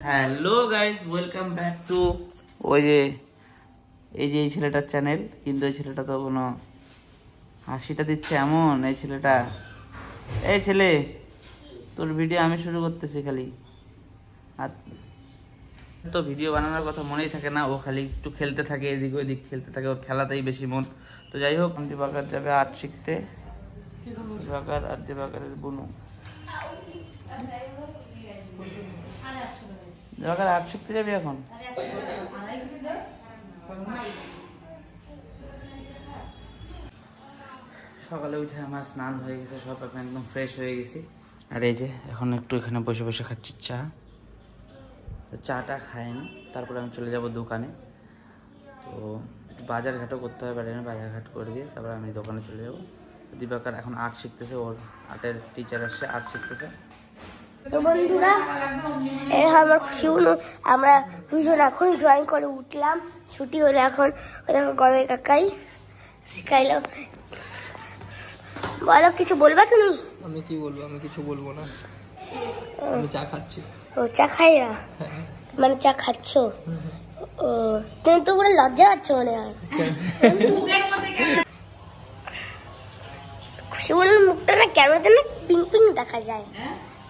Hello guys, welcome back to ওই যে এই ছেলেটার চ্যানেল। কিন্তু এই ছেলেটা তো কোনো হাসিটা দিচ্ছে এমন। এই ছেলেটা, এই ছেলে, তোর ভিডিও আমি শুরু করতেছি খালি। আর তো ভিডিও বানানোর কথা মনেই থাকে না, ও খালি একটু খেলতে থাকে, এদিক ওইদিক খেলতে থাকে, ওর খেলাতেই বেশি মন। তো যাই হোক, দিবাকর যাবে আর্ট শিখতে। দিবাকর আর দিবাকরের বুনু। দিবাকর আর্ট শিখতে যাবি এখন? সকালে উঠে আমার স্নান হয়ে গেছে, সব এখন একদম ফ্রেশ হয়ে গেছি। আর এই যে এখন একটু এখানে বসে বসে খাচ্ছি চা। চাটা খাইনি, তারপরে আমি চলে যাব দোকানে। তো একটু বাজার ঘাটও করতে হবে, বাড়ি বাজার ঘাট করে দিয়ে তারপরে আমি দোকানে চলে যাব। দিবাকর এখন আর্ট শিখতেছে, ওর আর্টের টিচার আসছে, আর্ট শিখতেছে। তো বন্ধুরা, আমার খুশি হলো, আমরা দুজন এখন ড্রয়িং করে উঠলাম। ছুটি হলে এখন দেখো গড়ে কাকাই শিখাইলো। বলো, কিছু বলবা তুমি? আমি কি বলবো? আমি কিছু বলবো না, আমি চা খাচ্ছি। ও, চা খাই না মানে চা খাচ্ছ? ও, তুমি তো পুরো লজ্জা পাচ্ছ মনে হয়। খুশি বলার মুখটা না ক্যামেরাতে না পিঙ্ক পিঙ্ক দেখা যায়।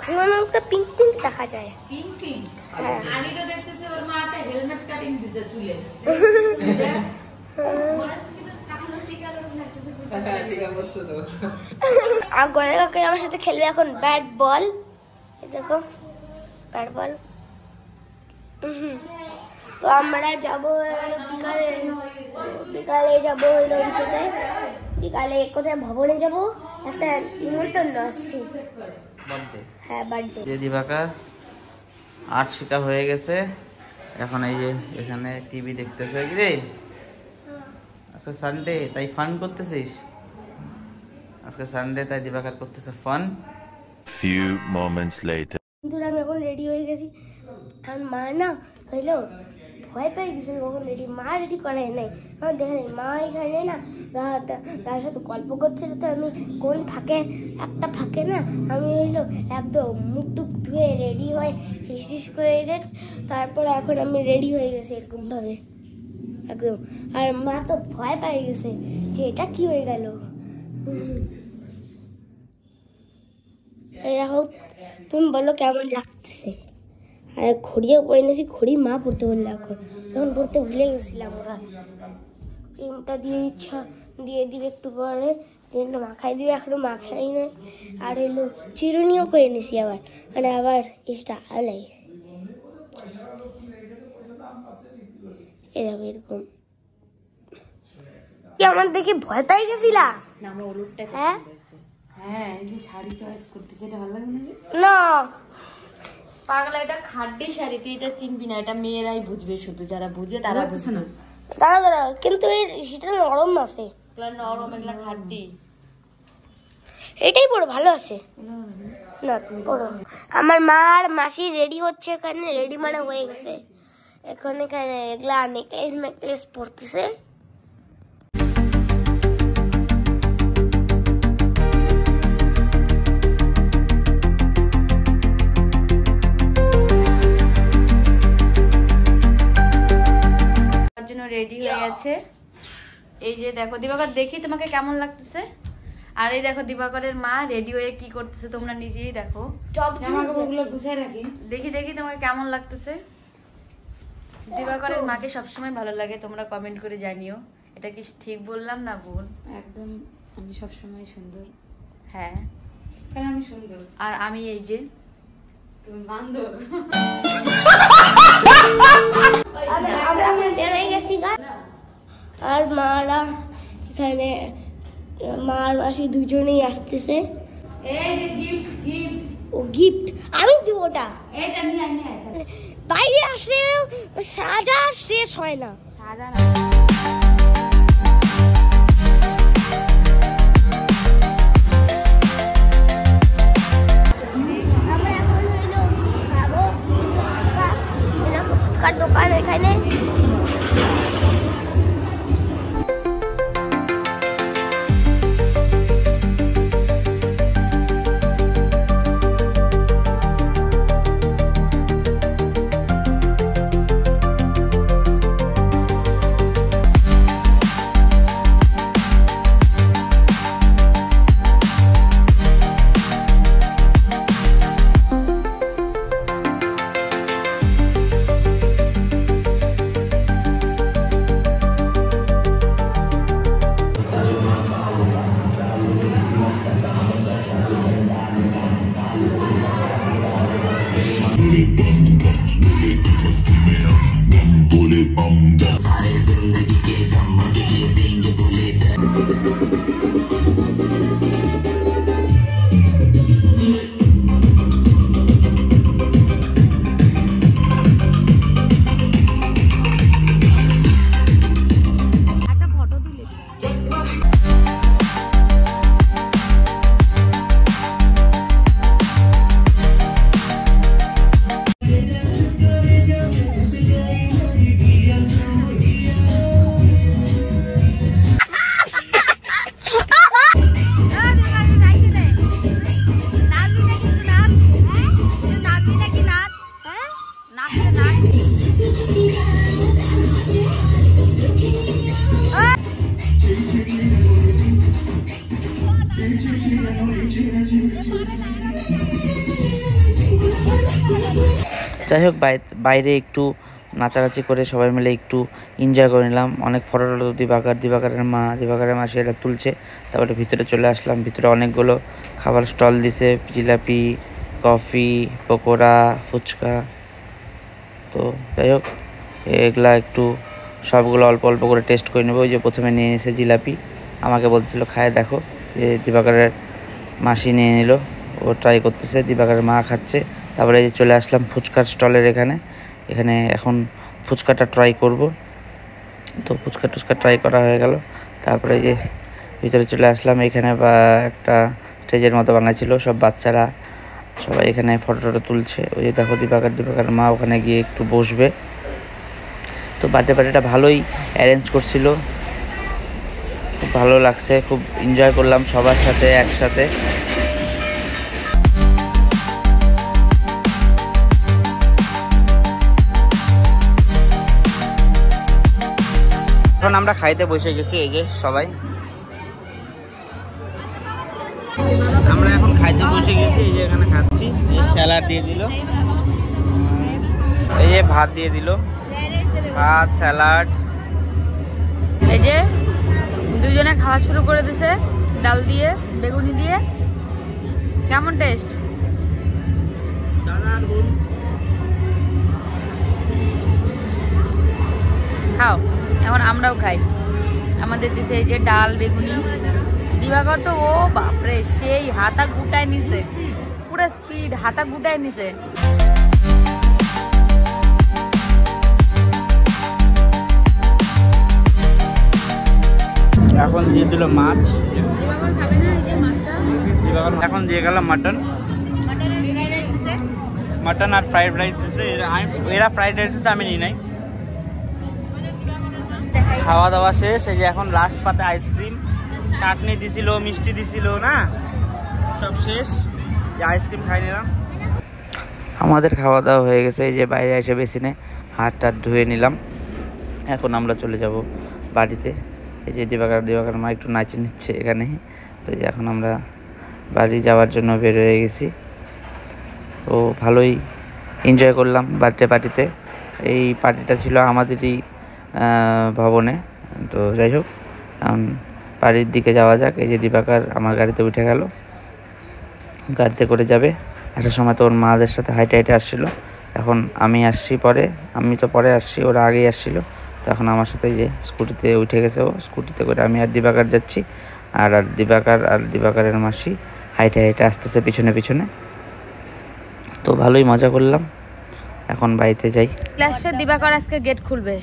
খুশি বলার মুখটা পিঙ্ক পিঙ্ক দেখা যায়। Pink pink? হ্যাঁ, আমি তো দেখতেছি ওর মা একটা হেলমেট কাটিং দিছে চুলে। আর গড়ে কাকাই আমার সাথে খেলবে এখন ব্যাট বল। দেখো ব্যাট বল। তো আমরা যাবো বিকালে, বিকালে যাবো ওর সাথে। বিকালে কোথায় ভবনে যাবো, একটা নিমন্ত্রণ আছে। হ্যাঁ, বার্থডে। যে দিবাকর আর্ট শেখা হয়ে গেছে, এখন এই যে এখানে টিভি দেখতেছে। রে আজকে সানডে, তাই ফান করতেছিস? আজকে সানডে, তাই দিবাকর করতেছে ফান। Few moments later. কিন্তু আমি এখন রেডি হয়ে গেছি। আর মা না হইলো ভয় পেয়ে গেছে কখন রেডি। মা রেডি করাই নাই, আমার দেখে নেই। মা এখানে না তার সাথে গল্প করছিল। তো আমি কোন ফাঁকে, একটা ফাঁকে না আমি হইলো একদম মুখ টুক ধুয়ে রেডি হয়ে হিস করে তারপরে এখন আমি রেডি হয়ে গেছি এরকম ভাবে একদম। আর মা তো ভয় পেয়ে গেছে যে এটা কি হয়ে গেল। এরকম তুমি বলো কেমন লাগতেছে? আর ঘড়িও পরে নিয়েছি, ঘড়ি মা পড়তে বললো এখন, তখন পড়তে ভুলে গেছিলাম। ওরা ক্রিমটা দিয়ে দিয়ে দিবে একটু পরে, ক্রিমটা মাখাই দিবে, এখনো মাখাই নাই। আর এলো চিরুনিও করে নিয়েছি আবার, মানে আবার এক্সট্রা আলাই। এরকম এরকম কি আমার দেখে ভয় পাই গেছিলা? না, আমার ওলুটটা হ্যাঁ হ্যাঁ, এই যে শাড়ি চয়েস করতেছে, এটা ভালো লাগে না? না পাগলা, এটা খাড্ডি শাড়ি, তুই এটা চিনবি না। এটা মেয়েরাই বুঝবে, শুধু যারা বুঝে তারা বুঝে না। দাঁড়া দাঁড়া, কিন্তু সেটা নরম আছে। এগুলা নরম, এগুলা খাড্ডি। এটাই পড়ো, ভালো আছে না? তুমি পড়ো। আমার মা আর মাসি রেডি হচ্ছে, এখানে রেডি মানে হয়ে গেছে। এখন এখানে এগুলা নেকলেস পড়তেছে। রেডি হয়ে গেছে। এই যে দেখো দিবাকর, দেখি তোমাকে কেমন লাগতেছে। আর এই দেখো দিবাকরের মা রেডি হয়ে কি করতেছে, তোমরা নিজেই দেখো। জামাকাপড়গুলো গুছিয়ে রাখি, দেখি দেখি তোমাকে কেমন লাগতেছে। দিবাকরের মাকে সবসময় ভালো লাগে, তোমরা কমেন্ট করে জানিও। এটা কি ঠিক বললাম না ভুল? একদম, আমি সবসময় সুন্দর। হ্যাঁ, কারণ আমি সুন্দর। আর আমি এই যে তুমি বান্দর। আমরা বের হয়ে গেছি গান। আর মারা এখানে, মা আর মাসি দুজনেই আসতেছে। এই যে গিফট, গিফট। ও গিফট আমি দিব, ওটা এটা নিয়ে নিয়ে বাইরে আসলে সাজা শেষ হয় না। সাজা আমরা এখন হইলো খাবো ফুচকা, ফুচকার দোকান এখানে। যাই হোক বাইরে একটু নাচানাচি করে সবাই মিলে একটু এনজয় করে নিলাম। অনেক ফটো টটো দিবাকরের মাসি এটা তুলছে। তারপরে ভিতরে চলে আসলাম। ভিতরে অনেকগুলো খাবার স্টল দিছে, জিলাপি, কফি, পকোড়া, ফুচকা। তো যাই হোক এগুলা একটু সবগুলো অল্প অল্প করে টেস্ট করে নেবো। ওই যে প্রথমে নিয়ে নিয়েছে জিলাপি, আমাকে বলছিল খায় দেখো। যে দিবাকরের মাসি নিয়ে নিল, ও ট্রাই করতেছে, দিবাকরের মা খাচ্ছে। তারপরে এই যে চলে আসলাম ফুচকার স্টলের এখানে এখন ফুচকাটা ট্রাই করব। তো ফুচকা ট্রাই করা হয়ে গেল। তারপরে এই যে ভিতরে চলে আসলাম। এখানে একটা স্টেজের মতো বানাইছিল, সব বাচ্চারা সবাই এখানে ফটো টটো তুলছে। ওই যে দেখো দিবাকরের মা ওখানে গিয়ে একটু বসবে। তো বার্থডে পার্টিটা ভালোই অ্যারেঞ্জ করছিল, খুব ভালো লাগছে, খুব এনজয় করলাম সবার সাথে একসাথে। এখন আমরা খাইতে বসে গেছি। এই যে সবাই আমরা এখন খাইতে বসে গেছি। এই যে এখানে খাচ্ছি, এই স্যালাড দিয়ে দিল, এই যে ভাত দিয়ে দিল, ভাত স্যালাড। এই যে দুজনে খাওয়া শুরু করে দিছে, ডাল দিয়ে বেগুনি দিয়ে। কেমন টেস্ট? খাও, এখন আমরাও খাই। আমাদের দিছে এই যে ডাল বেগুনি। দিবাকর তো ও বাপরে সেই হাতা গুটায় নিছে, পুরো স্পিড হাতা গুটায় নিছে। এখন দিয়ে দিল মাছ, দিবাকর খাবে না এই যে মাছটা। এখন দিয়ে গেল মাটন আর ফ্রাইড রাইস দিচ্ছে। এরা ফ্রাইড রাইস দিচ্ছে, আমি নিই নাই। খাওয়া দাওয়া শেষ। এই যে এখন লাস্ট পাতে আইসক্রিম, চাটনি দিছিল, মিষ্টি দিছিল, না সব শেষ। আইসক্রিম খাই নিলাম। আমাদের খাওয়া দাওয়া হয়ে গেছে। এই যে বাইরে এসে বেসিনে হাত টাত ধুয়ে নিলাম। এখন আমরা চলে যাব বাড়িতে। এই যে দিবাকর মা একটু নাচে নিচ্ছে এখানে। তো এই যে এখন আমরা বাড়ি যাওয়ার জন্য বের হয়ে গেছি। তো ভালোই এনজয় করলাম বার্থডে পার্টিতে। এই পার্টিটা ছিল আমাদেরই ভবনে। তো যাই হোক এখন বাড়ির দিকে যাওয়া যাক। এই যে দিবাকর আমার গাড়িতে উঠে গেল, গাড়িতে করে যাবে। আসার সময় তো ওর মাদের সাথে হাইটে আসছিলো। এখন আমি আসছি পরে, আমি তো পরে আসছি, ওরা আগেই আসছিলো। তো এখন আমার সাথে যে স্কুটিতে উঠে গেছে, ও স্কুটিতে করে আমি আর দিবাকর যাচ্ছি। আর দিবাকরের মাসি হাইটে আসতেছে পিছনে পিছনে। তো ভালোই মজা করলাম। এখন বাড়িতে যাই। ক্লাসে দিবাকর আজকে গেট খুলবে।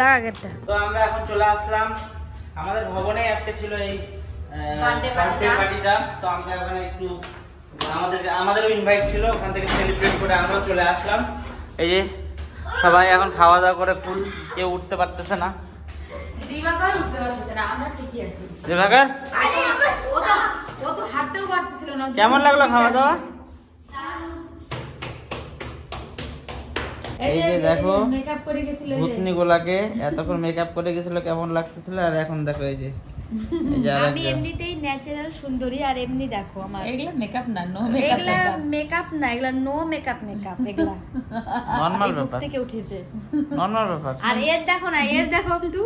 লাগা গেটটা। তো আমরা এখন চলে আসলাম আমাদের ভবনে। আজকে ছিল এই বার্থডে পার্টিটা। তো আমরা ওখানে একটু আমাদেরও ইনভাইট ছিল, ওখান থেকে সেলিব্রেট করে আমরাও চলে আসলাম। এই যে সবাই এখন খাওয়া দাওয়া করে ফুল, কেউ উঠতে পারতেছে না। দিবাকর উঠতে পারতেছে না, আমরা ঠিকই আছি। দিবাকর ও তো হাঁটতেও পারতেছিল না। কেমন লাগলো খাওয়া দাওয়া? এই যে দেখো মেকআপ করে গেছিল, ভূতনি গোলাকে এতক্ষণ মেকআপ করে গেছিল, কেমন লাগতেছিল। আর এখন দেখো এই যে আমি এমনিতেই ন্যাচারাল সুন্দরী। আর এমনি দেখো আমার এগুলা মেকআপ না, নো এগুলা মেকআপ না, এগুলা নো মেকআপ এগুলা নরমাল ব্যাপার, থেকে উঠেছে নরমাল ব্যাপার। আর এর দেখো না, এর দেখো একটু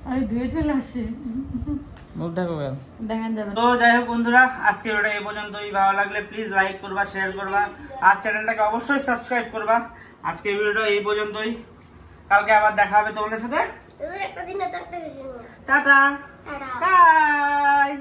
আমি ধুয়ে চলে আসি, মুখ ঢাকো কেন দেখান যাবে। তো যাই হোক বন্ধুরা, আজকে ভিডিও এই পর্যন্তই। ভালো লাগলে প্লিজ লাইক করবা, শেয়ার করবা, আর চ্যানেলটাকে অবশ্যই সাবস্ক্রাইব করবা। আজকে ভিডিওটা এই পর্যন্তই, কালকে আবার দেখা হবে তোমাদের সাথে। একটা দিন টাটা, বাই।